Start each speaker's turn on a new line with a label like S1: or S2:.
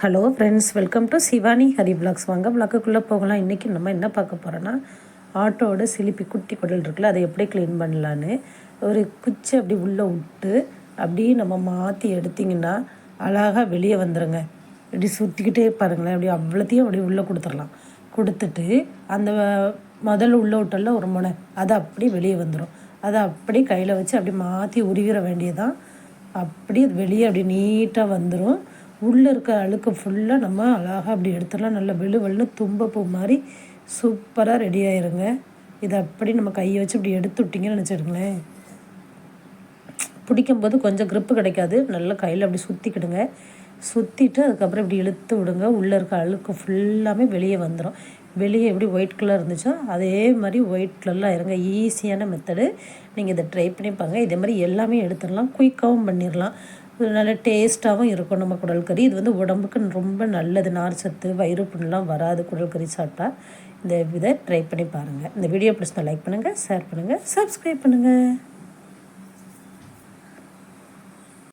S1: Hello friends, welcome to Shivani Hari vlogs. வாங்க விளாக்குள்ளே போகலாம். இன்றைக்கி நம்ம என்ன பார்க்க போகிறோன்னா, ஆட்டோட சிலிப்பி குட்டி குடல் இருக்குல்ல, அதை எப்படி க்ளீன் பண்ணலான்னு ஒரு குச்சி அப்படி உள்ளே விட்டு அப்படியே நம்ம மாற்றி எடுத்திங்கன்னா அழகாக வெளியே வந்துடுங்க. இப்படி சுற்றிக்கிட்டே பாருங்களேன், அப்படி அவ்வளோத்தையும் அப்படி உள்ளே கொடுத்துடலாம். கொடுத்துட்டு அந்த முதல்ல உள்ளே விட்டல ஒரு முனை, அதை அப்படி வெளியே வந்துடும். அதை அப்படி கையில் வச்சு அப்படி மாற்றி உருகிற வேண்டியதான். அப்படி வெளியே அப்படி நீட்டாக வந்துடும். உள்ளே இருக்க அழுக்கு ஃபுல்லாக நம்ம அழகாக அப்படி எடுத்துடலாம். நல்லா வெளுவெளுன்னு தும்பப்பூ மாதிரி சூப்பராக ரெடி ஆயிருங்க. இதை அப்படி நம்ம கையை வச்சு இப்படி எடுத்து விட்டிங்கன்னு நினச்சிடுங்களேன், பிடிக்கும்போது கொஞ்சம் க்ரிப்பு கிடைக்காது. நல்லா கையில் அப்படி சுற்றிக்கிடுங்க. சுற்றிட்டு அதுக்கப்புறம் இப்படி இழுத்து விடுங்க. உள்ளே இருக்க அழுக்கு ஃபுல்லாமே வெளியே வந்துடும். வெளியே எப்படி ஒயிட் கலர் இருந்துச்சோ அதே மாதிரி ஒயிட் கலரில் இருங்க. ஈஸியான மெத்தடு. நீங்கள் இதை ட்ரை பண்ணி பாருங்க. இதே மாதிரி எல்லாமே எடுத்துடலாம், குயிக்காகவும் பண்ணிடலாம். நல்ல டேஸ்ட்டாகவும் இருக்கும் நம்ம குடல் கறி. இது உடம்புக்கு ரொம்ப நல்லது. நார் சத்து, வயிறு புண்ணெலாம் வராது குடல் கறி சாப்பிட்டா. இதை ட்ரை பண்ணி பாருங்கள். இந்த வீடியோ பிடிச்சா லைக் பண்ணுங்கள், ஷேர் பண்ணுங்கள், சப்ஸ்கிரைப் பண்ணுங்கள்.